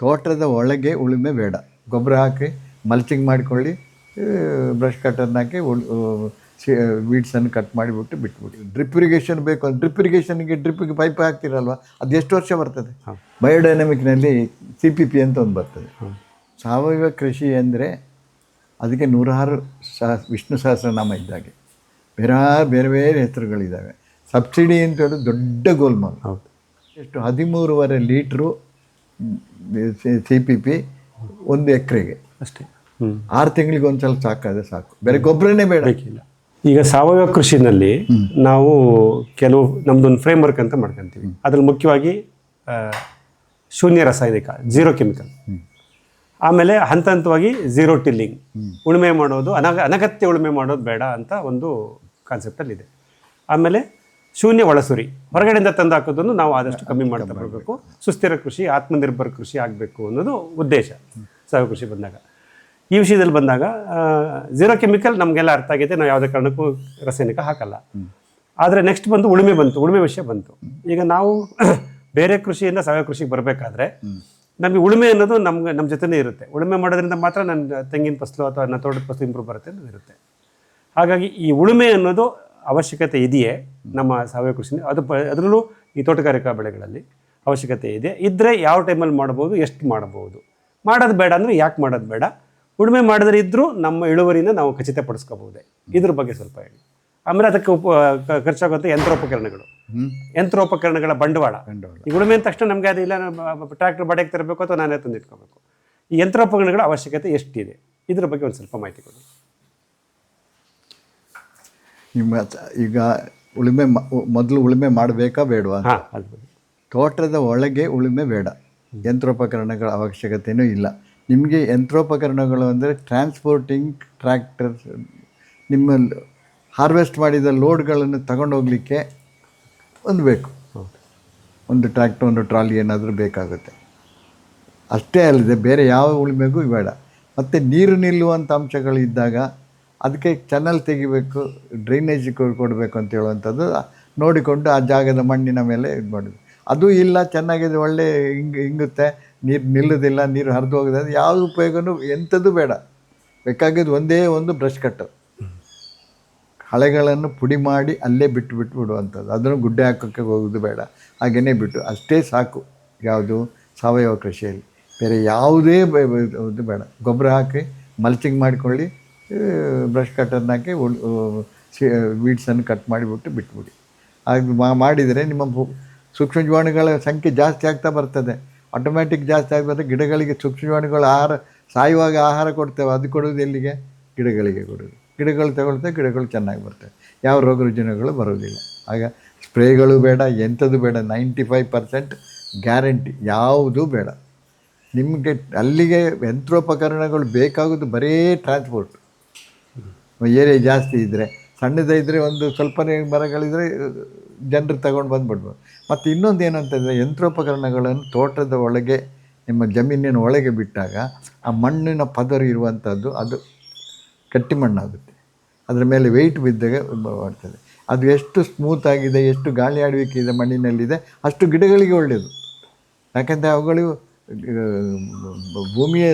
ತೋಟದ ಒಳಗೆ ಉಳುಮೆ ಬೇಡ. ಗೊಬ್ಬರ ಹಾಕಿ ಮಲ್ಚಿಂಗ್ ಮಾಡಿಕೊಳ್ಳಿ, ಬ್ರಷ್ ಕಟರ್ನ ಹಾಕಿ ವೀಡ್ಸನ್ನು ಕಟ್ ಮಾಡಿಬಿಟ್ಟು ಬಿಟ್ಬಿಡಿ. ಡ್ರಿಪ್ ಇರಿಗೇಷನ್ ಬೇಕು ಅಂದ್ರೆ ಡ್ರಿಪ್ಪಿಗೆ ಪೈಪ್ ಹಾಕ್ತಿರಲ್ವ, ಅದು ಎಷ್ಟು ವರ್ಷ ಬರ್ತದೆ. ಬಯೋಡೈನಮಿಕ್ನಲ್ಲಿ CPP ಅಂತ ಒಂದು ಬರ್ತದೆ. ಸಾವಯವ ಕೃಷಿ ಅಂದರೆ ಅದಕ್ಕೆ 106 ವಿಷ್ಣು ಸಹಸ್ರನಾಮ ಇದ್ದಾಗೆ ಬೇರೆ ಬೇರೆ ಹೆಸರುಗಳಿದ್ದಾವೆ. ಸಬ್ಸಿಡಿ ಅಂತ ಹೇಳೋದು ದೊಡ್ಡ ಗೋಲ್ಮಾಲ್. ಎಷ್ಟು 13.5 ಲೀಟ್ರು CPP 1 ಎಕರೆಗೆ ಅಷ್ಟೇ. 6 ತಿಂಗಳಿಗೆ ಒಂದ್ಸಲ ಸಾಕಾದರೆ ಸಾಕು, ಬೇರೆ ಗೊಬ್ಬರನೇ ಬೇಕಿಲ್ಲ. ಈಗ ಸಾವಯವ ಕೃಷಿನಲ್ಲಿ ನಾವು ಕೆಲವು ನಮ್ದೊಂದು ಫ್ರೇಮ್ವರ್ಕ್ ಅಂತ ಮಾಡ್ಕೊಂತೀವಿ. ಅದ್ರಲ್ಲಿ ಮುಖ್ಯವಾಗಿ ಶೂನ್ಯ ರಾಸಾಯನಿಕ, 0 ಕೆಮಿಕಲ್. ಆಮೇಲೆ ಹಂತವಾಗಿ 0 ಟಿಲ್ಲಿಂಗ್, ಉಳುಮೆ ಮಾಡೋದು ಅನಗತ್ಯ ಉಳುಮೆ ಮಾಡೋದು ಬೇಡ ಅಂತ ಒಂದು ಕಾನ್ಸೆಪ್ಟಲ್ಲಿ ಇದೆ. ಆಮೇಲೆ ಶೂನ್ಯ ಒಳಸುರಿ, ಹೊರಗಡೆಯಿಂದ ತಂದು ಹಾಕೋದನ್ನು ನಾವು ಆದಷ್ಟು ಕಮ್ಮಿ ಮಾಡ್ತಾ ಬರಬೇಕು. ಸುಸ್ಥಿರ ಕೃಷಿ, ಆತ್ಮನಿರ್ಭರ ಕೃಷಿ ಆಗಬೇಕು ಅನ್ನೋದು ಉದ್ದೇಶ ಸಾವಯವ ಕೃಷಿ ಬಂದಾಗ. ಈ ವಿಷಯದಲ್ಲಿ ಬಂದಾಗ 0 ಕೆಮಿಕಲ್ ನಮಗೆಲ್ಲ ಅರ್ಥ ಆಗಿದೆ, ನಾವು ಯಾವುದೇ ಕಾರಣಕ್ಕೂ ರಾಸಾಯನಿಕ ಹಾಕಲ್ಲ. ಆದರೆ ನೆಕ್ಸ್ಟ್ ಬಂದು ಉಳುಮೆ ವಿಷಯ ಬಂತು. ಈಗ ನಾವು ಬೇರೆ ಕೃಷಿಯಿಂದ ಸಾವಯವ ಕೃಷಿಗೆ ಬರಬೇಕಾದ್ರೆ ನಮಗೆ ಉಳುಮೆ ಅನ್ನೋದು ನಮ್ಮ ಜೊತೆನೇ ಇರುತ್ತೆ. ಉಳುಮೆ ಮಾಡೋದ್ರಿಂದ ಮಾತ್ರ ನನ್ನ ತೆಂಗಿನ ಫಸಲು ಅಥವಾ ನನ್ನ ತೋಟದ ಫಸಲು ಇಂಪ್ರೂವ್ ಬರುತ್ತೆ ಅನ್ನೋದು ಇರುತ್ತೆ. ಹಾಗಾಗಿ ಈ ಉಳುಮೆ ಅನ್ನೋದು ಅವಶ್ಯಕತೆ ಇದೆಯೇ ನಮ್ಮ ಸಾವಯವ ಕೃಷಿ, ಅದರಲ್ಲೂ ಈ ತೋಟಗಾರಿಕಾ ಬೆಳೆಗಳಲ್ಲಿ ಅವಶ್ಯಕತೆ ಇದೆ. ಇದ್ದರೆ ಯಾವ ಟೈಮಲ್ಲಿ ಮಾಡ್ಬೋದು, ಎಷ್ಟು ಮಾಡ್ಬೋದು, ಮಾಡೋದು ಬೇಡ ಅಂದರೆ ಯಾಕೆ ಮಾಡೋದು ಬೇಡ, ಉಳುಮೆ ಮಾಡಿದ್ರೆ ಇದ್ದರೂ ನಮ್ಮ ಇಳುವರಿನ ನಾವು ಖಚಿತಪಡಿಸ್ಕೋಬಹುದೇ, ಇದ್ರ ಬಗ್ಗೆ ಸ್ವಲ್ಪ ಹೇಳಿ. ಆಮೇಲೆ ಅದಕ್ಕೆ ಖರ್ಚಾಗುವಂಥ ಯಂತ್ರೋಪಕರಣಗಳ ಬಂಡವಾಳ. ಈ ಉಳುಮೆ ಅಂದ ತಕ್ಷಣ ನಮಗೆ ಅದು ಇಲ್ಲ ಟ್ರ್ಯಾಕ್ಟರ್ ಬಡೆಗೆ ತರಬೇಕು ಅಥವಾ ನಾನೇ ತಂದು ಇಟ್ಕೋಬೇಕು. ಈ ಯಂತ್ರೋಪಕರಣಗಳ ಅವಶ್ಯಕತೆ ಎಷ್ಟಿದೆ, ಇದ್ರ ಬಗ್ಗೆ ಒಂದು ಸ್ವಲ್ಪ ಮಾಹಿತಿ ಕೊಡಿ. ಈಗ ಮೊದಲು ಉಳುಮೆ ಮಾಡಬೇಕಾ ಬೇಡವಾ? ತೋಟದ ಒಳಗೆ ಉಳುಮೆ ಬೇಡ, ಯಂತ್ರೋಪಕರಣಗಳ ಅವಶ್ಯಕತೆಯೂ ಇಲ್ಲ. ನಿಮಗೆ ಯಂತ್ರೋಪಕರಣಗಳು ಅಂದರೆ ಟ್ರಾನ್ಸ್ಪೋರ್ಟಿಂಗ್ ಟ್ರ್ಯಾಕ್ಟರ್, ನಿಮ್ಮ ಹಾರ್ವೆಸ್ಟ್ ಮಾಡಿದ ಲೋಡ್ಗಳನ್ನು ತಗೊಂಡೋಗ್ಲಿಕ್ಕೆ ಒಂದು ಬೇಕು, ಒಂದು ಟ್ರ್ಯಾಕ್ಟರ್, ಒಂದು ಟ್ರಾಲಿ ಏನಾದರೂ ಬೇಕಾಗುತ್ತೆ. ಅಷ್ಟೇ ಅಲ್ಲದೆ ಬೇರೆ ಯಾವ ಉಳುಮೆಗೂ ಬೇಡ. ಮತ್ತು ನೀರು ನಿಲ್ಲುವಂಥ ಅಂಶಗಳಿದ್ದಾಗ ಅದಕ್ಕೆ ಚಾನಲ್ ತೆಗಿಬೇಕು, ಡ್ರೈನೇಜ್ ಕೊಡಬೇಕು ಅಂತ ಹೇಳುವಂಥದ್ದು ನೋಡಿಕೊಂಡು ಆ ಜಾಗದ ಮಣ್ಣಿನ ಮೇಲೆ ಇದು ಮಾಡೋದು. ಅದು ಇಲ್ಲ, ಚೆನ್ನಾಗಿದೆ, ಒಳ್ಳೆ ಹಿಂಗುತ್ತೆ, ನೀರು ನಿಲ್ಲೋದಿಲ್ಲ, ನೀರು ಹರಿದು ಹೋಗಿದೆ, ಯಾವ ಉಪಯೋಗನೂ ಎಂಥದ್ದು ಬೇಡ. ಬೇಕಾಗಿದ್ದು ಒಂದೇ ಒಂದು ಬ್ರಷ್ ಕಟ್ಟರ್, ಹಳೆಗಳನ್ನು ಪುಡಿ ಮಾಡಿ ಅಲ್ಲೇ ಬಿಟ್ಟು ಬಿಡುವಂಥದ್ದು. ಅದನ್ನು ಗುಡ್ಡೆ ಹಾಕೋಕ್ಕೆ ಹೋಗೋದು ಬೇಡ, ಹಾಗೆಯೇ ಬಿಟ್ಟು ಅಷ್ಟೇ ಸಾಕು. ಯಾವುದು ಸಾವಯವ ಕೃಷಿಯಲ್ಲಿ ಬೇರೆ ಯಾವುದೇ ಇದು ಬೇಡ. ಗೊಬ್ಬರ ಹಾಕಿ ಮಲ್ಚಿಂಗ್ ಮಾಡಿಕೊಳ್ಳಿ, ಬ್ರಷ್ ಕಟರ್ನ ಹಾಕಿ ವೀಡ್ಸನ್ನು ಕಟ್ ಮಾಡಿಬಿಟ್ಟು ಬಿಟ್ಬಿಡಿ. ಹಾಗೆ ಮಾಡಿದರೆ ನಿಮ್ಮ ಸೂಕ್ಷ್ಮ ಜೀವಾಣುಗಳ ಸಂಖ್ಯೆ ಜಾಸ್ತಿ ಆಗ್ತಾ ಬರ್ತದೆ, ಆಟೋಮ್ಯಾಟಿಕ್ ಜಾಸ್ತಿ ಆಗ್ತದೆ. ಗಿಡಗಳಿಗೆ ಸೂಕ್ಷ್ಮ ಜೀವಾಣುಗಳು ಸಾಯುವಾಗ ಆಹಾರ ಕೊಡ್ತೇವೆ, ಅದು ಕೊಡೋದು ಎಲ್ಲಿಗೆ? ಗಿಡಗಳಿಗೆ ಕೊಡೋದು. ಗಿಡಗಳು ತಗೊಳ್ತೇವೆ, ಗಿಡಗಳು ಚೆನ್ನಾಗಿ ಬರ್ತವೆ, ಯಾವ ರೋಗ ರುಜಿನಗಳು ಬರೋದಿಲ್ಲ. ಆಗ ಸ್ಪ್ರೇಗಳು ಬೇಡ, ಎಂಥದ್ದು ಬೇಡ, 95% ಗ್ಯಾರಂಟಿ, ಯಾವುದೂ ಬೇಡ. ನಿಮಗೆ ಅಲ್ಲಿಗೆ ಯಂತ್ರೋಪಕರಣಗಳು ಬೇಕಾಗೋದು ಬರೀ ಟ್ರಾನ್ಸ್ಪೋರ್ಟ್. ಏರಿಯಾ ಜಾಸ್ತಿ ಇದ್ದರೆ, ಸಣ್ಣದಿದ್ದರೆ ಒಂದು ಸ್ವಲ್ಪನೇ ಮರಗಳಿದ್ದರೆ ಜನರು ತಗೊಂಡು ಬಂದುಬಿಡ್ಬೋದು. ಮತ್ತು ಇನ್ನೊಂದು ಏನಂತಂದರೆ, ಯಂತ್ರೋಪಕರಣಗಳನ್ನು ತೋಟದ ಒಳಗೆ ನಿಮ್ಮ ಜಮೀನಿನ ಒಳಗೆ ಬಿಟ್ಟಾಗ ಆ ಮಣ್ಣಿನ ಪದರು ಇರುವಂಥದ್ದು ಅದು ಗಟ್ಟಿ ಮಣ್ಣಾಗುತ್ತೆ. ಅದರ ಮೇಲೆ ವೆಯ್ಟ್ ಬಿದ್ದಾಗ ಮಾಡ್ತದೆ. ಅದು ಎಷ್ಟು ಸ್ಮೂತಾಗಿದೆ, ಎಷ್ಟು ಗಾಳಿ ಆಡುವಿಕೆ ಇದೆ ಮಣ್ಣಿನಲ್ಲಿದೆ, ಅಷ್ಟು ಗಿಡಗಳಿಗೆ ಒಳ್ಳೆಯದು. ಯಾಕೆಂದರೆ ಅವುಗಳು ಭೂಮಿಯ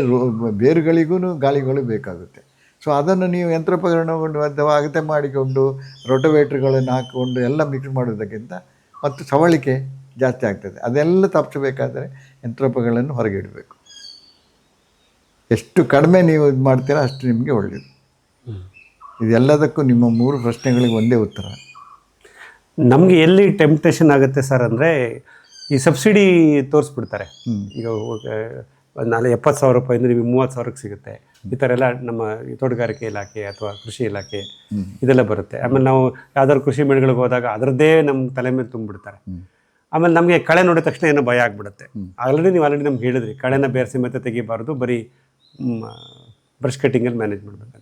ಬೇರುಗಳಿಗೂ ಗಾಳಿಗಳು ಬೇಕಾಗುತ್ತೆ. ಸೊ ಅದನ್ನು ನೀವು ಯಂತ್ರೋಪಕರಣವನ್ನು ಅಗತ್ಯ ಮಾಡಿಕೊಂಡು ರೋಟೋವೇಟ್ರ್ಗಳನ್ನು ಹಾಕಿಕೊಂಡು ಎಲ್ಲ ಮಿಕ್ಸ್ ಮಾಡೋದಕ್ಕಿಂತ ಮತ್ತು ಸವಳಿಕೆ ಜಾಸ್ತಿ ಆಗ್ತದೆ. ಅದೆಲ್ಲ ತಪ್ಪಿಸಬೇಕಾದ್ರೆ ಯಂತ್ರೋಪಕರಣಗಳನ್ನು ಹೊರಗೆ ಇಡಬೇಕು. ಎಷ್ಟು ಕಡಿಮೆ ನೀವು ಇದು ಮಾಡ್ತೀರಾ ಅಷ್ಟು ನಿಮಗೆ ಒಳ್ಳೆಯದು. ಇದೆಲ್ಲದಕ್ಕೂ ನಿಮ್ಮ 3 ಪ್ರಶ್ನೆಗಳಿಗೆ ಒಂದೇ ಉತ್ತರ. ನಮಗೆ ಎಲ್ಲಿ ಟೆಂಪ್ಟೇಷನ್ ಆಗುತ್ತೆ ಸರ್ ಅಂದರೆ, ಈ ಸಬ್ಸಿಡಿ ತೋರಿಸ್ಬಿಡ್ತಾರೆ. ಈಗ 70,000 ರೂಪಾಯಿಂದ ನಿಮಗೆ 30,000ಕ್ಕೆ ಸಿಗುತ್ತೆ, ಈ ಥರ ಎಲ್ಲ ನಮ್ಮ ತೋಟಗಾರಿಕೆ ಇಲಾಖೆ ಅಥವಾ ಕೃಷಿ ಇಲಾಖೆ ಇದೆಲ್ಲ ಬರುತ್ತೆ. ಆಮೇಲೆ ನಾವು ಯಾವ್ದಾದ್ರು ಕೃಷಿ ಮೇಳಗಳಿಗೆ ಹೋದಾಗ ಅದರದ್ದೇ ನಮ್ಮ ತಲೆ ಮೇಲೆ ತುಂಬಿಡ್ತಾರೆ. ಆಮೇಲೆ ನಮಗೆ ಕಳೆ ನೋಡಿದ ತಕ್ಷಣ ಏನೋ ಭಯ ಆಗಿಬಿಡುತ್ತೆ. ನೀವು ಆಲ್ರೆಡಿ ನಮ್ಗೆ ಹೇಳಿದ್ರಿ, ಕಳೆನ ಬೇರೆ ಸಮೇತ ತೆಗಿಬಾರ್ದು, ಬರೀ ಬ್ರಷ್ ಕಟ್ಟಿಂಗಲ್ಲಿ ಮ್ಯಾನೇಜ್ ಮಾಡಬೇಕಂತ.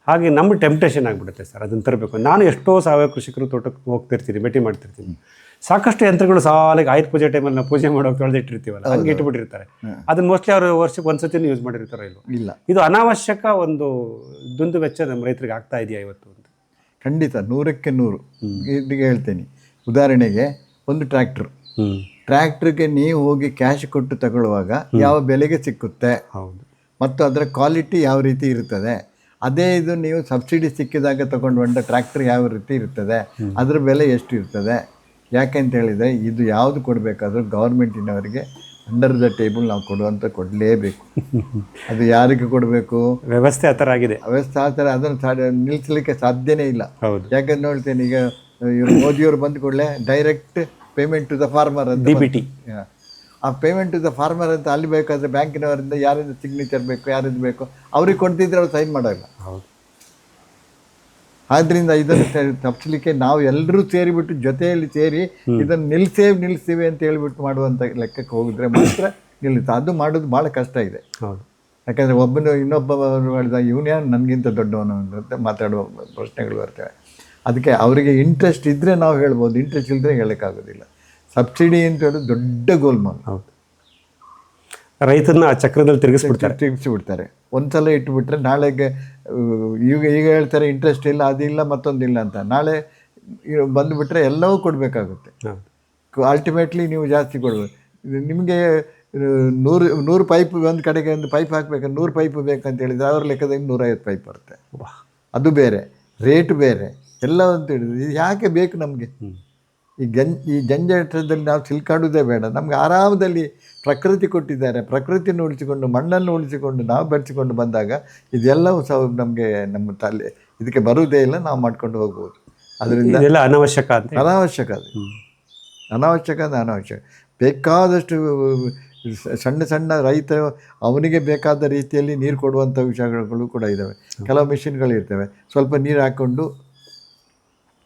ಹಾಗೆ ನಮ್ಗೆ ಟೆಂಪ್ಟೇಷನ್ ಆಗಿಬಿಡುತ್ತೆ ಸರ್ ಅದನ್ನು ತರಬೇಕು. ನಾನು ಎಷ್ಟೋ ಸಾವಯವ ಕೃಷಿಕರು ತೋಟಕ್ಕೆ ಹೋಗ್ತಿರ್ತೀನಿ, ಭೇಟಿ ಮಾಡ್ತಿರ್ತೀನಿ. ಸಾಕಷ್ಟು ಯಂತ್ರಗಳು ಸಾಲಿಗೆ ಆಯುಧ ಪೂಜೆ ಟೈಮಲ್ಲಿ ನಾವು ಪೂಜೆ ಮಾಡೋಕೆ ತೊಳೆದಿಟ್ಟಿರ್ತೀವಲ್ಲ, ಹಂಗೆ ಇಟ್ಬಿಟ್ಟಿರ್ತಾರೆ. ಅದನ್ನ ಮೋಸ್ಟ್ಲಿ ಅವರು ವರ್ಷಕ್ಕೆ ಒಂದ್ಸತಿನೂ ಯೂಸ್ ಮಾಡಿರ್ತಾರೋ ಇಲ್ಲ. ಇದು ಅನಾವಶ್ಯಕ ಒಂದು ದುಂದು ವೆಚ್ಚ ನಮ್ಮ ರೈತರಿಗೆ ಆಗ್ತಾ ಇದೆಯಾ ಇವತ್ತು ಅಂತ? ಖಂಡಿತ 100ಕ್ಕೆ 100. ಇದಕ್ಕೆ ಹೇಳ್ತೇನೆ. ಉದಾಹರಣೆಗೆ ಒಂದು ಟ್ರ್ಯಾಕ್ಟರ್ ಟ್ರ್ಯಾಕ್ಟ್ರಿಗೆ ನೀವು ಹೋಗಿ ಕ್ಯಾಶ್ ಕೊಟ್ಟು ತಗೊಳ್ಳುವಾಗ ಯಾವ ಬೆಲೆಗೆ ಸಿಕ್ಕುತ್ತೆ ಹೌದು. ಮತ್ತು ಅದರ ಕ್ವಾಲಿಟಿ ಯಾವ ರೀತಿ ಇರ್ತದೆ, ಅದೇ ಇದು ನೀವು ಸಬ್ಸಿಡಿ ಸಿಕ್ಕಿದಾಗ ತಗೊಂಡು ಬಂದ ಟ್ರ್ಯಾಕ್ಟರ್ ಯಾವ ರೀತಿ ಇರ್ತದೆ, ಅದರ ಬೆಲೆ ಎಷ್ಟು ಇರ್ತದೆ. ಯಾಕೆಂತ ಹೇಳಿದರೆ ಇದು ಯಾವುದು ಕೊಡಬೇಕಾದ್ರೂ ಗೌರ್ಮೆಂಟಿನವರಿಗೆ ಅಂಡರ್ ದ ಟೇಬಲ್ ನಾವು ಕೊಡುವಂಥ ಕೊಡಲೇಬೇಕು. ಅದು ಯಾರಿಗೆ ಕೊಡಬೇಕು, ವ್ಯವಸ್ಥೆ ಆ ಥರ ಆಗಿದೆ. ವ್ಯವಸ್ಥೆ ಆ ಥರ, ಅದನ್ನು ನಿಲ್ಲಿಸಲಿಕ್ಕೆ ಸಾಧ್ಯನೇ ಇಲ್ಲ. ಹೌದು. ಯಾಕಂದ್ರೆ ನೋಡ್ತೇನೆ ಈಗ ಇವರು ಮೋದಿಯವರು ಬಂದ ಕೂಡಲೇ direct payment to the farmer ಅಂತ DBT. ಆ ಪೇಮೆಂಟ್ ಟು ದ ಫಾರ್ಮರ್ ಅಂತ ಅಲ್ಲಿ ಬೇಕಾದರೆ ಬ್ಯಾಂಕಿನವರಿಂದ ಯಾರಿಂದ ಸಿಗ್ನೇಚರ್ ಬೇಕು, ಯಾರಿಂದ ಬೇಕು ಅವ್ರಿಗೆ ಕೊಡ್ತಿದ್ರೆ ಅವ್ರು ಸೈನ್ ಮಾಡೋಲ್ಲ. ಹೌದು. ಆದ್ದರಿಂದ ಇದನ್ನು ತಪ್ಪಿಸಲಿಕ್ಕೆ ನಾವು ಎಲ್ಲರೂ ಸೇರಿಬಿಟ್ಟು ಜೊತೆಯಲ್ಲಿ ಸೇರಿ ಇದನ್ನು ನಿಲ್ಲಿಸ್ತೀವಿ ಅಂತ ಹೇಳ್ಬಿಟ್ಟು ಮಾಡುವಂಥ ಲೆಕ್ಕಕ್ಕೆ ಹೋಗಿದ್ರೆ ಮಾತ್ರ ನಿಲ್ಲುತ್ತೆ. ಅದು ಮಾಡೋದು ಭಾಳ ಕಷ್ಟ ಇದೆ. ಹೌದು. ಯಾಕಂದರೆ ಇನ್ನೊಬ್ಬ ಹೇಳಿದ ಇವನು ಯಾರು ನನಗಿಂತ ದೊಡ್ಡವನು ಅಂತ ಮಾತಾಡುವ ಪ್ರಶ್ನೆಗಳು ಬರ್ತವೆ. ಅದಕ್ಕೆ ಅವರಿಗೆ ಇಂಟ್ರೆಸ್ಟ್ ಇದ್ದರೆ ನಾವು ಹೇಳ್ಬೋದು, ಇಂಟ್ರೆಸ್ಟ್ ಇಲ್ಲದೆ ಹೇಳೋಕ್ಕಾಗೋದಿಲ್ಲ. ಸಬ್ಸಿಡಿ ಅಂತ ಹೇಳೋದು ದೊಡ್ಡ ಗೋಲ್ಮಾಲ್. ಹೌದು. ರೈತನ ಆ ಚಕ್ರದಲ್ಲಿ ತಿರುಗಿಸಿಬಿಡ್ತಾರೆ. ಒಂದ್ಸಲ ಇಟ್ಬಿಟ್ರೆ ನಾಳೆಗೆ ಈಗ ಹೇಳ್ತಾರೆ ಇಂಟ್ರೆಸ್ಟ್ ಇಲ್ಲ, ಅದಿಲ್ಲ, ಮತ್ತೊಂದಿಲ್ಲ ಅಂತ. ನಾಳೆ ಬಂದುಬಿಟ್ರೆ ಎಲ್ಲವೂ ಕೊಡಬೇಕಾಗುತ್ತೆ. ಅಲ್ಟಿಮೇಟ್ಲಿ ನೀವು ಜಾಸ್ತಿ ಕೊಡಬೇಕು. ನಿಮಗೆ 100 ಪೈಪ್ ಒಂದು ಕಡೆಗೆ ಒಂದು ಪೈಪ್ ಹಾಕಬೇಕಂದ್ರೆ 100 ಪೈಪ್ ಬೇಕಂತ ಹೇಳಿದರೆ ಅವ್ರ ಲೆಕ್ಕದಲ್ಲಿ 150 ಪೈಪ್ ಬರುತ್ತೆ. ಅದು ಬೇರೆ, ರೇಟ್ ಬೇರೆ, ಎಲ್ಲ ಅಂತ ಹೇಳಿದ್ರೆ ಇದು ಯಾಕೆ ಬೇಕು ನಮಗೆ? ಈ ಜಂಜಾಟದಲ್ಲಿ ನಾವು ಸಿಲ್ಕಾಡೋದೇ ಬೇಡ. ನಮ್ಗೆ ಆರಾಮದಲ್ಲಿ ಪ್ರಕೃತಿ ಕೊಟ್ಟಿದ್ದಾರೆ, ಪ್ರಕೃತಿಯನ್ನು ಉಳಿಸಿಕೊಂಡು ಮಣ್ಣನ್ನು ಉಳಿಸಿಕೊಂಡು ನಾವು ಬೆಳೆಸಿಕೊಂಡು ಬಂದಾಗ ಇದೆಲ್ಲವೂ ಸಹ ನಮಗೆ ನಮ್ಮ ತಲೆ ಇದಕ್ಕೆ ಬರುವುದೇ ಇಲ್ಲ, ನಾವು ಮಾಡ್ಕೊಂಡು ಹೋಗ್ಬೋದು. ಅದರಿಂದ ಅನಾವಶ್ಯಕ ಬೇಕಾದಷ್ಟು ಸಣ್ಣ ಸಣ್ಣ ರೈತ ಅವನಿಗೆ ಬೇಕಾದ ರೀತಿಯಲ್ಲಿ ನೀರು ಕೊಡುವಂಥ ವಿಷಯಗಳು ಕೂಡ ಇದ್ದಾವೆ. ಕೆಲವು ಮಿಷಿನ್ಗಳು ಇರ್ತವೆ, ಸ್ವಲ್ಪ ನೀರು ಹಾಕ್ಕೊಂಡು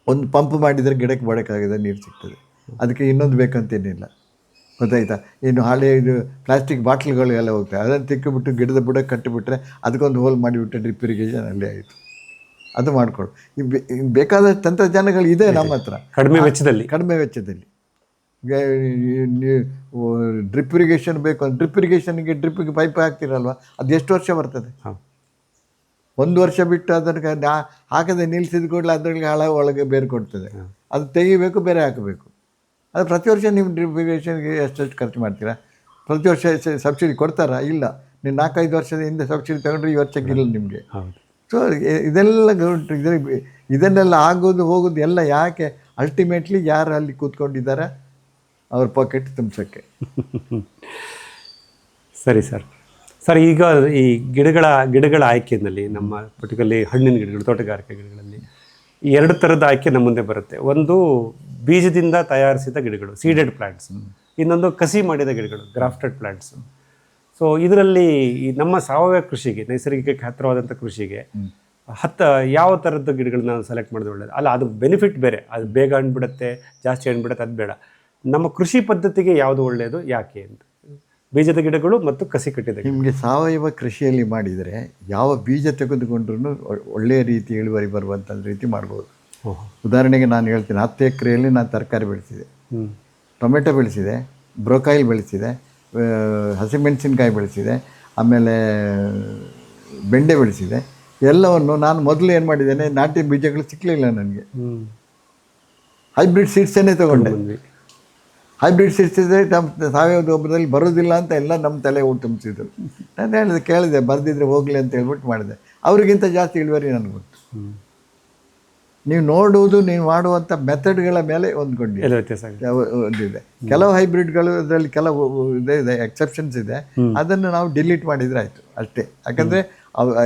ಒಂದು ಪಂಪ್ ಮಾಡಿದರೆ ಗಿಡಕ್ಕೆ ಬಡಕಾಗಿದೆ ನೀರು ಸಿಗ್ತದೆ. ಅದಕ್ಕೆ ಇನ್ನೊಂದು ಬೇಕಂತೇನಿಲ್ಲ, ಗೊತ್ತಾಯ್ತಾ? ಇನ್ನು ಹಳೆ ಇದು ಪ್ಲಾಸ್ಟಿಕ್ ಬಾಟ್ಲ್ಗಳು ಎಲ್ಲ ಹೋಗ್ತವೆ, ಅದನ್ನು ತಿಕ್ಕಿಬಿಟ್ಟು ಗಿಡದ ಬುಡಕ್ಕೆ ಕಟ್ಟಿಬಿಟ್ರೆ ಅದಕ್ಕೊಂದು ಹೋಲ್ ಮಾಡಿಬಿಟ್ಟು ಡ್ರಿಪ್ ಇರಿಗೇಷನ್ ಅಲ್ಲೇ ಆಯಿತು. ಅದು ಮಾಡಿಕೊಡು. ಬೇಕಾದ ತಂತ್ರಜ್ಞಾನಗಳು ಇದೆ ನಮ್ಮ ಹತ್ರ, ಕಡಿಮೆ ವೆಚ್ಚದಲ್ಲಿ. ಈಗ ಡ್ರಿಪ್ ಇರಿಗೇಷನ್ ಬೇಕು, ಡ್ರಿಪ್ಪಿಗೆ ಪೈಪ್ ಹಾಕ್ತಿರಲ್ವ, ಅದು ಎಷ್ಟು ವರ್ಷ ಬರ್ತದೆ? 1 ವರ್ಷ ಬಿಟ್ಟು ಅದನ್ನು ಹಾಕದೆ ನಿಲ್ಲಿಸಿದ ಕೂಡಲೇ ಅದರಲ್ಲಿ ಹಳ ಒಳಗೆ ಬೇರೆ ಕೊಡ್ತದೆ. ಅದು ತೆಗಿಬೇಕು, ಬೇರೆ ಹಾಕಬೇಕು. ಅದು ಪ್ರತಿ ವರ್ಷ ನೀವು ಡ್ರಿಪ್ ಇರಿಗೇಷನ್ಗೆ ಎಷ್ಟೆಷ್ಟು ಖರ್ಚು ಮಾಡ್ತೀರಾ? ಪ್ರತಿ ವರ್ಷ ಸಬ್ಸಿಡಿ ಕೊಡ್ತಾರಾ? ಇಲ್ಲ. ನೀವು 4-5 ವರ್ಷದ ಹಿಂದೆ ಸಬ್ಸಿಡಿ ತಗೊಂಡ್ರೆ ಈ ವರ್ಷಕ್ಕೆ ಇಲ್ಲ ನಿಮಗೆ. ಸೊ ಇದೆಲ್ಲ ಇದನ್ನೆಲ್ಲ ಆಗೋದು ಹೋಗೋದು ಎಲ್ಲ ಯಾಕೆ? ಅಲ್ಟಿಮೇಟ್ಲಿ ಯಾರು ಅಲ್ಲಿ ಕೂತ್ಕೊಂಡಿದ್ದಾರೆ ಅವ್ರ ಪಾಕೆಟ್ ತುಂಬಿಸೋಕ್ಕೆ. ಸರಿ ಸರ್, ಈಗ ಈ ಗಿಡಗಳ ಆಯ್ಕೆಯಲ್ಲಿ ನಮ್ಮ ಪರ್ಟಿಕ್ಯುಲರ್ಲಿ ಹಣ್ಣಿನ ಗಿಡಗಳು, ತೋಟಗಾರಿಕೆ ಗಿಡಗಳಲ್ಲಿ 2 ಥರದ ಆಯ್ಕೆ ನಮ್ಮ ಮುಂದೆ ಬರುತ್ತೆ. ಒಂದು ಬೀಜದಿಂದ ತಯಾರಿಸಿದ ಗಿಡಗಳು, ಸೀಡೆಡ್ ಪ್ಲಾಂಟ್ಸ್. ಇನ್ನೊಂದು ಕಸಿ ಮಾಡಿದ ಗಿಡಗಳು, ಗ್ರಾಫ್ಟೆಡ್ ಪ್ಲಾಂಟ್ಸ್. ಸೊ ಇದರಲ್ಲಿ ಈ ನಮ್ಮ ಸಾವಯವ ಕೃಷಿಗೆ, ನೈಸರ್ಗಿಕ ಹತ್ತಿರವಾದಂಥ ಕೃಷಿಗೆ ಯಾವ ಥರದ ಗಿಡಗಳನ್ನ ಸೆಲೆಕ್ಟ್ ಮಾಡೋದು ಒಳ್ಳೆಯದು? ಅಲ್ಲ, ಅದು ಬೆನಿಫಿಟ್ ಬೇರೆ, ಅದು ಬೇಗ ಹಣ್ಣು ಬಿಡುತ್ತೆ, ಜಾಸ್ತಿ ಹಣ್ಣು ಬಿಡುತ್ತೆ, ಅದು ಬೇಡ. ನಮ್ಮ ಕೃಷಿ ಪದ್ಧತಿಗೆ ಯಾವುದು ಒಳ್ಳೆಯದು, ಯಾಕೆ ಅಂತ? ಬೀಜದ ಗಿಡಗಳು ಮತ್ತು ಕಸಿ ಕಟ್ಟಿದ. ನಿಮಗೆ ಸಾವಯವ ಕೃಷಿಯಲ್ಲಿ ಮಾಡಿದರೆ ಯಾವ ಬೀಜ ತೆಗೆದುಕೊಂಡ್ರೂ ಒಳ್ಳೆಯ ರೀತಿ ಇಳುವರಿ ಬರುವಂಥ ರೀತಿ ಮಾಡ್ಬೋದು. ಉದಾಹರಣೆಗೆ ನಾನು ಹೇಳ್ತೀನಿ, 10 ಎಕರೆಯಲ್ಲಿ ನಾನು ತರಕಾರಿ ಬೆಳೆಸಿದೆ, ಟೊಮೆಟೊ ಬೆಳೆಸಿದೆ, ಬ್ರೋಕಾಯಿಲ್ ಬೆಳೆಸಿದೆ, ಹಸಿಮೆಣಸಿನ್ಕಾಯಿ ಬೆಳೆಸಿದೆ, ಆಮೇಲೆ ಬೆಂಡೆ ಬೆಳೆಸಿದೆ. ಎಲ್ಲವನ್ನು ನಾನು ಮೊದಲು ಏನು ಮಾಡಿದ್ದೇನೆ, ನಾಟಿ ಬೀಜಗಳು ಸಿಕ್ಕಲಿಲ್ಲ ನನಗೆ, ಹೈಬ್ರಿಡ್ ಸೀಡ್ಸನ್ನೇ ತೊಗೊಂಡೆ. ಹೈಬ್ರಿಡ್ ಸೀಡ್ಸ್ ಇದ್ದರೆ ನಮ್ಮ ಸಾವಯವ ಗೊಬ್ಬರದಲ್ಲಿ ಬರೋದಿಲ್ಲ ಅಂತ ಎಲ್ಲ ನಮ್ಮ ತಲೆ ತುಂಬಿಸಿದ್ರು. ನಾನು ಕೇಳಿದೆ, ಬರೆದಿದ್ರೆ ಹೋಗಲಿ ಅಂತ ಹೇಳ್ಬಿಟ್ಟು ಮಾಡಿದೆ. ಅವರಿಗಿಂತ ಜಾಸ್ತಿ ಇಳುವರಿ ನನಗೆ ಗೊತ್ತು. ನೀವು ನೋಡುವುದು, ನೀವು ಮಾಡುವಂಥ ಮೆಥಡ್ಗಳ ಮೇಲೆ ಒಂದಿದೆ. ಕೆಲವು ಹೈಬ್ರಿಡ್ಗಳು ಅದರಲ್ಲಿ ಕೆಲವು ಇದೆ, ಎಕ್ಸೆಪ್ಷನ್ಸ್ ಇದೆ. ಅದನ್ನು ನಾವು ಡಿಲೀಟ್ ಮಾಡಿದರೆ ಆಯಿತು ಅಷ್ಟೇ. ಯಾಕಂದರೆ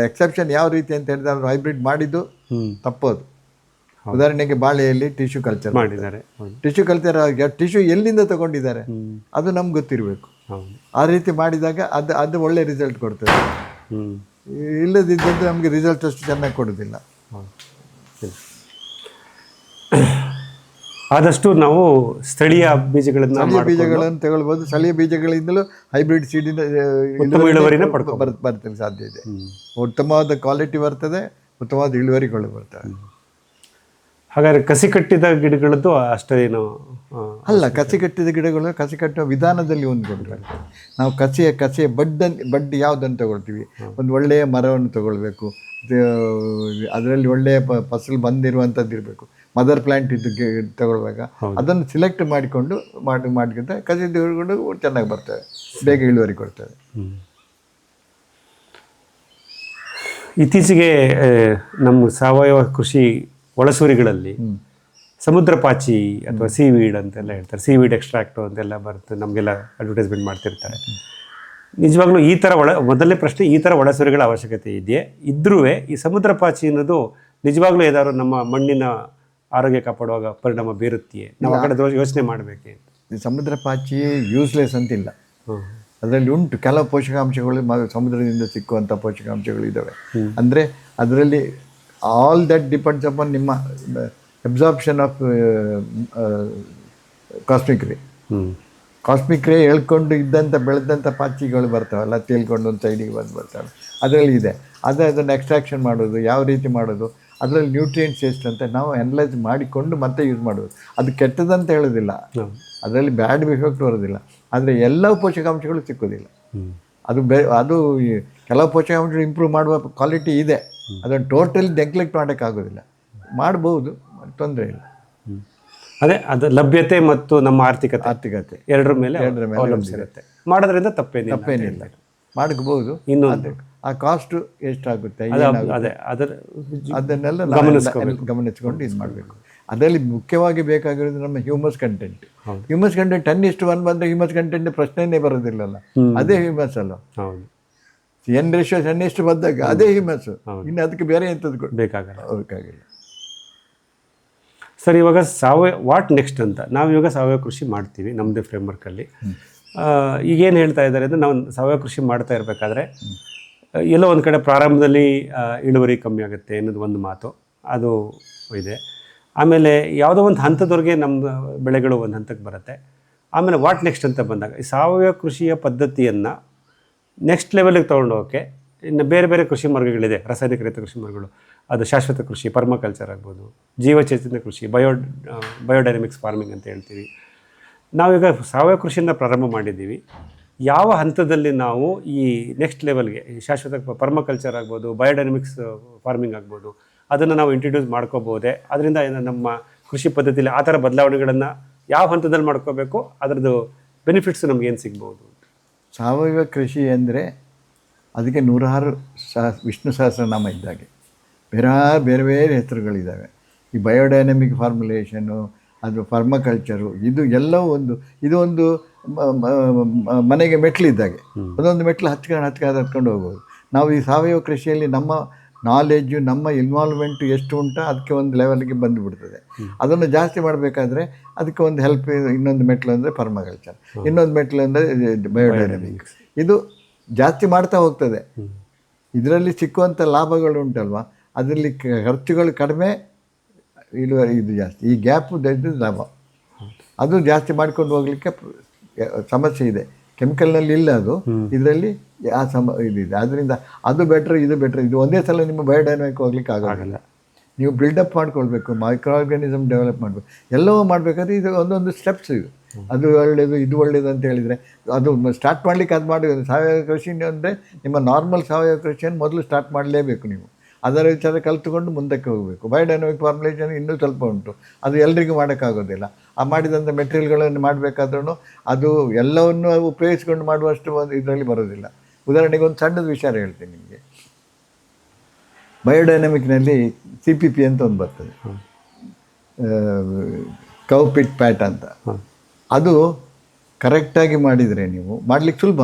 ಎಕ್ಸೆಪ್ಷನ್ ಯಾವ ರೀತಿ ಅಂತ ಹೇಳಿದ್ರೆ ಅವರು ಹೈಬ್ರಿಡ್ ಮಾಡಿದ್ದು ತಪ್ಪೋದು. ಉದಾಹರಣೆಗೆ ಬಾಳೆಯಲ್ಲಿ ಟಿಶ್ಯೂ ಕಲ್ಚರ್ ಮಾಡಿದ್ದಾರೆ. ಟಿಶ್ಯೂ ಎಲ್ಲಿಂದ ತಗೊಂಡಿದ್ದಾರೆ ಅದು ನಮ್ಗೆ ಗೊತ್ತಿರಬೇಕು. ಆ ರೀತಿ ಮಾಡಿದಾಗ ಅದು ಒಳ್ಳೆ ರಿಸಲ್ಟ್ ಕೊಡ್ತದೆ. ಇಲ್ಲದಿದ್ದಂತೆ ನಮಗೆ ರಿಸಲ್ಟ್ ಅಷ್ಟು ಚೆನ್ನಾಗಿ ಕೊಡೋದಿಲ್ಲ. ಆದಷ್ಟು ನಾವು ಸ್ಥಳೀಯ ಬೀಜಗಳನ್ನು ತಗೊಳ್ಬೋದು. ಸ್ಥಳೀಯ ಬೀಜಗಳಿಂದಲೂ ಹೈಬ್ರಿಡ್ ಸೀಡಿನ ಇಳುವರಿನ ಬರ್ತದೆ ಸಾಧ್ಯ ಇದೆ. ಉತ್ತಮವಾದ ಕ್ವಾಲಿಟಿ ಬರ್ತದೆ, ಉತ್ತಮವಾದ ಇಳುವರಿಗಳು ಬರ್ತವೆ. ಹಾಗಾದರೆ ಕಸಿ ಕಟ್ಟಿದ ಗಿಡಗಳದ್ದು ಅಷ್ಟೇನು ಅಲ್ಲ. ಕಸಿ ಕಟ್ಟಿದ ಗಿಡಗಳು ಕಸಿ ಕಟ್ಟುವ ವಿಧಾನದಲ್ಲಿ ಹೊಂದ್ಕೊಳ್ತಾರೆ. ನಾವು ಕಸಿಯ ಬಡ್ಡಿ ಯಾವುದನ್ನು ತಗೊಳ್ತೀವಿ, ಒಂದು ಒಳ್ಳೆಯ ಮರವನ್ನು ತಗೊಳ್ಬೇಕು, ಅದರಲ್ಲಿ ಒಳ್ಳೆಯ ಫಸಲು ಬಂದಿರುವಂಥದ್ದು ಇರಬೇಕು. ಮದರ್ ಪ್ಲ್ಯಾಂಟ್ ಇದ್ದು ತಗೊಳ್ಳುವಾಗ ಅದನ್ನು ಸಿಲೆಕ್ಟ್ ಮಾಡಿಕೊಂಡು ಮಾಡ್ಕೊಂಡ್ರೆ ಕಸಿದುಕೊಂಡು ಚೆನ್ನಾಗಿ ಬರ್ತವೆ, ಬೇಗ ಇಳುವರಿ ಕೊಡ್ತವೆ. ಇತ್ತೀಚೆಗೆ ನಮ್ಮ ಸಾವಯವ ಕೃಷಿ ಒಳಸೂರಿಗಳಲ್ಲಿ ಸಮುದ್ರ ಪಾಚಿ ಅಥವಾ ಸೀವೀಡ್ ಅಂತೆಲ್ಲ ಹೇಳ್ತಾರೆ, ಸೀವೀಡ್ ಎಕ್ಸ್ಟ್ರಾಕ್ಟು ಅಂತೆಲ್ಲ ಬರುತ್ತೆ, ನಮಗೆಲ್ಲ ಅಡ್ವರ್ಟೈಸ್ಮೆಂಟ್ ಮಾಡ್ತಿರ್ತಾರೆ. ನಿಜವಾಗ್ಲೂ ಈ ಥರ ಮೊದಲನೇ ಪ್ರಶ್ನೆ, ಈ ಥರ ಒಳಸೂರಿಗಳ ಅವಶ್ಯಕತೆ ಇದೆಯೇ? ಇದ್ರೂ ಈ ಸಮುದ್ರ ಪಾಚಿ ಅನ್ನೋದು ನಿಜವಾಗ್ಲೂ ಏನಾದ್ರು ನಮ್ಮ ಮಣ್ಣಿನ ಆರೋಗ್ಯ ಕಾಪಾಡುವಾಗ ಪರಿಣಾಮ ಬೀರುತ್ತೆಯೇ? ನಾವು ಆ ಕಡೆ ಯೋಚನೆ ಮಾಡಬೇಕೆ? ಈ ಸಮುದ್ರ ಪಾಚಿ ಯೂಸ್ಲೆಸ್ ಅಂತಿಲ್ಲ, ಅದರಲ್ಲಿ ಉಂಟು ಕೆಲವು ಪೋಷಕಾಂಶಗಳು, ಸಮುದ್ರದಿಂದ ಸಿಕ್ಕುವಂಥ ಪೋಷಕಾಂಶಗಳು ಇದ್ದಾವೆ. ಅಂದರೆ ಅದರಲ್ಲಿ ಆಲ್ ದಟ್ ಡಿಪೆಂಡ್ಸ್ ಅಪಾನ್ ನಿಮ್ಮ ಅಬ್ಸಾರ್ಪ್ಷನ್ ಆಫ್ ಕಾಸ್ಮಿಕ್ ರೇ. ಕಾಸ್ಮಿಕ್ ರೇ ಹೇಳ್ಕೊಂಡು ಇದ್ದಂಥ ಬೆಳೆದಂಥ ಪಾಚಿಗಳು ಬರ್ತಾವಲ್ಲ, ತೇಲ್ಕೊಂಡು ಒಂದು ಸೈಡಿಗೆ ಬರ್ತಾವೆ, ಅದರಲ್ಲಿ ಇದೆ. ಅದನ್ನು ಎಕ್ಸ್ಟ್ರಾಕ್ಷನ್ ಮಾಡೋದು ಯಾವ ರೀತಿ ಮಾಡೋದು, ಅದರಲ್ಲಿ ನ್ಯೂಟ್ರಿಯೆಂಟ್ಸ್ ಎಷ್ಟು ಅಂತ ನಾವು ಅನಲೈಸ್ ಮಾಡಿಕೊಂಡು ಮತ್ತೆ ಯೂಸ್ ಮಾಡೋದು. ಅದು ಕೆಟ್ಟದಂತ ಹೇಳೋದಿಲ್ಲ, ಅದರಲ್ಲಿ ಬ್ಯಾಡ್ ಎಫೆಕ್ಟ್ ಬರೋದಿಲ್ಲ, ಆದರೆ ಎಲ್ಲ ಪೋಷಕಾಂಶಗಳು ಸಿಕ್ಕೋದಿಲ್ಲ. ಅದು ಕೆಲವು ಪೋಷಕಾಂಶಗಳು ಇಂಪ್ರೂವ್ ಮಾಡುವ ಕ್ವಾಲಿಟಿ ಇದೆ, ಅದನ್ನು ಟೋಟಲಿ ನೆಗ್ಲೆಕ್ಟ್ ಮಾಡೋಕ್ಕಾಗೋದಿಲ್ಲ. ಮಾಡ್ಬೋದು, ತೊಂದರೆ ಇಲ್ಲ. ಅದೇ ಅದು ಲಭ್ಯತೆ ಮತ್ತು ನಮ್ಮ ಆರ್ಥಿಕತೆ ಎರಡರ ಮೇಲೆ ಅವಲಂಬಿಸಿರುತ್ತೆ. ಮಾಡೋದ್ರಿಂದ ತಪ್ಪೇನಿಲ್ಲ, ಮಾಡಬಹುದು. ಇನ್ನೊಂದು ಆ ಕಾಸ್ಟು ಎಷ್ಟಾಗುತ್ತೆ ಅದನ್ನೆಲ್ಲ ಗಮನಿಸ್ಕೊಂಡು ಇದು ಮಾಡಬೇಕು. ಅದರಲ್ಲಿ ಮುಖ್ಯವಾಗಿ ಬೇಕಾಗಿರೋದು ನಮ್ಮ ಹ್ಯೂಮಸ್ ಕಂಟೆಂಟ್. ಹ್ಯೂಮಸ್ ಕಂಟೆಂಟ್ 10:1 ಬಂದರೆ ಹ್ಯೂಮಸ್ ಕಂಟೆಂಟ್ ಪ್ರಶ್ನೆಯೇ ಬರೋದಿಲ್ಲಲ್ಲ, ಅದೇ ಹ್ಯೂಮಸ್ ಅಲ್ಲ. N ratio 10 ಬಂದಾಗ ಅದೇ ಹ್ಯೂಮಸ್, ಇನ್ನು ಅದಕ್ಕೆ ಬೇರೆ ಎಂಥದ್ದು ಬೇಕಾಗಿಲ್ಲ. ಸರ್, ಇವಾಗ ವಾಟ್ ನೆಕ್ಸ್ಟ್ ಅಂತ ನಾವು ಇವಾಗ ಸಾವಯವ ಕೃಷಿ ಮಾಡ್ತೀವಿ ನಮ್ಮದೇ ಫ್ರೇಮ್ವರ್ಕಲ್ಲಿ. ಈಗೇನು ಹೇಳ್ತಾ ಇದ್ದಾರೆ ಅಂದರೆ, ನಾವು ಸಾವಯವ ಕೃಷಿ ಮಾಡ್ತಾ ಇರಬೇಕಾದ್ರೆ ಎಲ್ಲೋ ಒಂದು ಕಡೆ ಪ್ರಾರಂಭದಲ್ಲಿ ಇಳುವರಿ ಕಮ್ಮಿ ಆಗುತ್ತೆ ಅನ್ನೋದು ಒಂದು ಮಾತು, ಅದು ಇದೆ. ಆಮೇಲೆ ಯಾವುದೋ ಒಂದು ಹಂತದವರೆಗೆ ನಮ್ಮ ಬೆಳೆಗಳು ಒಂದು ಹಂತಕ್ಕೆ ಬರುತ್ತೆ. ಆಮೇಲೆ ವಾಟ್ ನೆಕ್ಸ್ಟ್ ಅಂತ ಬಂದಾಗ ಈ ಸಾವಯವ ಕೃಷಿಯ ಪದ್ಧತಿಯನ್ನು ನೆಕ್ಸ್ಟ್ ಲೆವೆಲ್ಗೆ ತೊಗೊಂಡೋಗೋಕ್ಕೆ ಇನ್ನು ಬೇರೆ ಬೇರೆ ಕೃಷಿ ಮಾರ್ಗಗಳಿದೆ. ರಾಸಾಯನಿಕ ರಹಿತ ಕೃಷಿ ಮಾರ್ಗಗಳು, ಅದು ಶಾಶ್ವತ ಕೃಷಿ, ಪರ್ಮಕಲ್ಚರ್ ಆಗ್ಬೋದು, ಜೀವಚೇತನ ಕೃಷಿ, ಬಯೋಡೈನಮಿಕ್ಸ್ ಫಾರ್ಮಿಂಗ್ ಅಂತ ಹೇಳ್ತೀವಿ. ನಾವೀಗ ಸಾವಯವ ಕೃಷಿಯನ್ನು ಪ್ರಾರಂಭ ಮಾಡಿದ್ದೀವಿ. ಯಾವ ಹಂತದಲ್ಲಿ ನಾವು ಈ ನೆಕ್ಸ್ಟ್ ಲೆವೆಲ್ಗೆ ಈ ಶಾಶ್ವತ ಪರ್ಮಕಲ್ಚರ್ ಆಗ್ಬೋದು, ಬಯೋಡೈನಮಿಕ್ಸ್ ಫಾರ್ಮಿಂಗ್ ಆಗ್ಬೋದು, ಅದನ್ನು ನಾವು ಇಂಟ್ರಡ್ಯೂಸ್ ಮಾಡ್ಕೋಬೋದೇ? ಅದರಿಂದ ನಮ್ಮ ಕೃಷಿ ಪದ್ಧತಿಯಲ್ಲಿ ಆ ಥರ ಬದಲಾವಣೆಗಳನ್ನು ಯಾವ ಹಂತದಲ್ಲಿ ಮಾಡ್ಕೋಬೇಕು, ಅದರದ್ದು ಬೆನಿಫಿಟ್ಸ್ ನಮ್ಗೆ ಏನು ಸಿಗ್ಬೋದು? ಸಾವಯವ ಕೃಷಿ ಅಂದರೆ ಅದಕ್ಕೆ 106 ವಿಷ್ಣು ಸಹಸ್ರನಾಮ ಇದ್ದಾಗೆ ಬೇರೆ ಬೇರೆ ಹೆಸರುಗಳಿದ್ದಾವೆ. ಈ ಬಯೋಡೈನಮಿಕ್ ಫಾರ್ಮುಲೇಷನು, ಅದು ಪರ್ಮಕಲ್ಚರು, ಇದು ಎಲ್ಲವೂ ಒಂದು ಮನೆಗೆ ಮೆಟ್ಲಿದ್ದಾಗೆ. ಒಂದೊಂದು ಮೆಟ್ಲು ಹತ್ಕೊಂಡು ಹೋಗ್ಬೋದು. ನಾವು ಈ ಸಾವಯವ ಕೃಷಿಯಲ್ಲಿ ನಮ್ಮ ನಾಲೆಡ್ಜು, ನಮ್ಮ ಇನ್ವಾಲ್ವ್ಮೆಂಟು ಎಷ್ಟು ಉಂಟೋ ಅದಕ್ಕೆ ಒಂದು ಲೆವೆಲ್ಗೆ ಬಂದುಬಿಡ್ತದೆ. ಅದನ್ನು ಜಾಸ್ತಿ ಮಾಡಬೇಕಾದ್ರೆ ಅದಕ್ಕೆ ಒಂದು ಹೆಲ್ಪ್, ಇನ್ನೊಂದು ಮೆಟ್ಲು ಅಂದರೆ ಪರ್ಮಕಲ್ಚರ್, ಇನ್ನೊಂದು ಮೆಟ್ಲು ಅಂದರೆ ಬಯೋಡೈನಮಿಕ್ಸ್. ಇದು ಜಾಸ್ತಿ ಮಾಡ್ತಾ ಹೋಗ್ತದೆ. ಇದರಲ್ಲಿ ಸಿಕ್ಕುವಂಥ ಲಾಭಗಳು ಉಂಟಲ್ವ, ಅದರಲ್ಲಿ ಖರ್ಚುಗಳು ಕಡಿಮೆ, ಇಳುವರಿ ಇದು ಜಾಸ್ತಿ. ಈ ಗ್ಯಾಪು ಲಾಭ, ಅದು ಜಾಸ್ತಿ ಮಾಡ್ಕೊಂಡು ಹೋಗಲಿಕ್ಕೆ ಸಮಸ್ಯೆ ಇದೆ. ಕೆಮಿಕಲ್ನಲ್ಲಿ ಇಲ್ಲ ಅದು, ಇದರಲ್ಲಿ ಇದಿದೆ. ಆದ್ದರಿಂದ ಅದು ಬೆಟ್ರ್, ಇದು ಬೆಟ್ರ್. ಇದು ಒಂದೇ ಸಲ ನಿಮ್ಮ ಬಯೋಡೈನಮಿಕ್ ಹೋಗ್ಲಿಕ್ಕೆ ಆಗೋಲ್ಲ. ನೀವು ಬಿಲ್ಡಪ್ ಮಾಡ್ಕೊಳ್ಬೇಕು, ಮೈಕ್ರೋ ಆರ್ಗಾನಿಸಮ್ ಡೆವಲಪ್ ಮಾಡಬೇಕು, ಎಲ್ಲವೂ ಮಾಡಬೇಕಾದ್ರೆ ಇದು ಒಂದೊಂದು ಸ್ಟೆಪ್ಸ್. ಅದು ಒಳ್ಳೆಯದು, ಇದು ಒಳ್ಳೆಯದು ಅಂತ ಹೇಳಿದರೆ ಅದು ಸ್ಟಾರ್ಟ್ ಮಾಡಲಿಕ್ಕೆ ಅದು ಮಾಡಿ. ಸಾವಯವ ಕೃಷಿ ಅಂದರೆ ನಿಮ್ಮ ನಾರ್ಮಲ್ ಸಾವಯವ ಕೃಷಿಯನ್ನು ಮೊದಲು ಸ್ಟಾರ್ಟ್ ಮಾಡಲೇಬೇಕು ನೀವು. ಅದರ ವಿಚಾರ ಕಲಿತುಕೊಂಡು ಮುಂದಕ್ಕೆ ಹೋಗಬೇಕು. ಬಯೋಡೈನಮಿಕ್ ಫಾರ್ಮುಲೇಷನ್ ಇನ್ನೂ ಸ್ವಲ್ಪ ಉಂಟು, ಅದು ಎಲ್ರಿಗೂ ಮಾಡೋಕ್ಕಾಗೋದಿಲ್ಲ. ಆ ಮಾಡಿದಂಥ ಮೆಟೀರಿಯಲ್ಗಳನ್ನು ಮಾಡಬೇಕಾದ್ರೂ ಅದು ಎಲ್ಲವನ್ನು ಉಪಯೋಗಿಸ್ಕೊಂಡು ಮಾಡುವಷ್ಟು ಒಂದು ಇದರಲ್ಲಿ ಬರೋದಿಲ್ಲ. ಉದಾಹರಣೆಗೆ ಒಂದು ಸಣ್ಣದು ವಿಚಾರ ಹೇಳ್ತೀನಿ ನಿಮಗೆ. ಬಯೋಡೈನಮಿಕ್ನಲ್ಲಿ CPP ಅಂತ ಒಂದು ಬರ್ತದೆ, ಕೌ ಪಿಟ್ ಪ್ಯಾಟ್ ಅಂತ. ಅದು ಕರೆಕ್ಟಾಗಿ ಮಾಡಿದರೆ ನೀವು ಮಾಡಲಿಕ್ಕೆ ಸುಲಭ,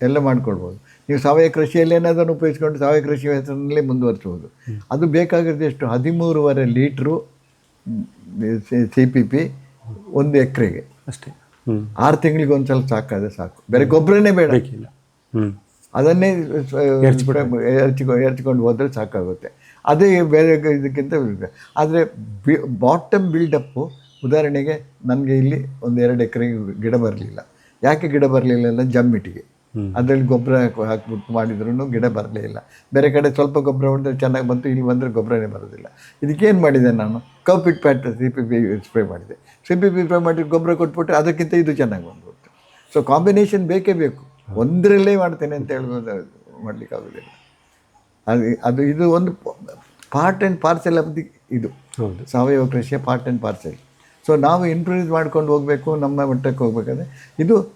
ಎಲ್ಲ ಮಾಡ್ಕೊಳ್ಬೋದು. ನೀವು ಸಾವಯವ ಕೃಷಿಯಲ್ಲಿ ಏನಾದರೂ ಉಪಯೋಗಿಸ್ಕೊಂಡು ಸಾವಯವ ಕೃಷಿ ಹೆಸರಿನಲ್ಲೇ ಮುಂದುವರಿಸ್ಬೋದು. ಅದು ಬೇಕಾಗಿರೋದು ಎಷ್ಟು? 13.5 ಲೀಟ್ರು CPP 1 ಎಕರೆಗೆ ಅಷ್ಟೇ. 6 ತಿಂಗಳಿಗೆ ಒಂದು ಸಲ ಸಾಕು. ಬೇರೆ ಗೊಬ್ಬರನೇ ಬೇಡ, ಅದನ್ನೇ ಎರ್ಚಿಕೊಂಡು ಹೋದರೆ ಸಾಕಾಗುತ್ತೆ. ಅದೇ ಬೇರೆ ಇದಕ್ಕಿಂತ. ಆದರೆ ಬಾಟಮ್ ಬಿಲ್ಡಪ್ಪು, ಉದಾಹರಣೆಗೆ ನನಗೆ ಇಲ್ಲಿ 1-2 ಎಕರೆಗೆ ಗಿಡ ಬರಲಿಲ್ಲ. ಯಾಕೆ ಗಿಡ ಬರಲಿಲ್ಲ ಅಂದರೆ ಜಮ್ಮಿಟ್ಟಿಗೆ ಅದರಲ್ಲಿ ಗೊಬ್ಬರ ಹಾಕ್ಬಿಟ್ಟು ಮಾಡಿದ್ರೂ ಗಿಡ ಬರಲೇ ಇಲ್ಲ. ಬೇರೆ ಕಡೆ ಸ್ವಲ್ಪ ಗೊಬ್ಬರ ಹೊಡೆದ್ರೆ ಚೆನ್ನಾಗಿ ಬಂತು, ಇಲ್ಲಿ ಬಂದರೆ ಗೊಬ್ಬರನೇ ಬರೋದಿಲ್ಲ. ಇದಕ್ಕೇನು ಮಾಡಿದೆ ನಾನು? ಕೌಪಿಟ್ ಪ್ಯಾಟ್ CPP ಸ್ಪ್ರೇ ಮಾಡಿದೆ. CPP ಸ್ಪ್ರೇ ಮಾಡಿ ಗೊಬ್ಬರ ಕೊಟ್ಬಿಟ್ಟು ಅದಕ್ಕಿಂತ ಇದು ಚೆನ್ನಾಗಿ ಬಂದ್ಬಿಡ್ತು. ಸೊ ಕಾಂಬಿನೇಷನ್ ಬೇಕೇ ಬೇಕು. ಒಂದರಲ್ಲೇ ಮಾಡ್ತೇನೆ ಅಂತ ಹೇಳ್ಬೋದು, ಮಾಡಲಿಕ್ಕಾಗೋದಿಲ್ಲ. ಇದು ಒಂದು part and parcel of the ಇದು ಹೌದು. ಸಾವಯವ ಕೃಷಿಯ ಪಾರ್ಟ್ ಆ್ಯಂಡ್ ಪಾರ್ಸೆಲ್. ಸೊ ನಾವು ಇಂಟ್ರೊಡ್ಯೂಸ್ ಮಾಡ್ಕೊಂಡು ಹೋಗಬೇಕು, ನಮ್ಮ ಮಟ್ಟಕ್ಕೆ ಹೋಗ್ಬೇಕಾದ್ರೆ ಇದು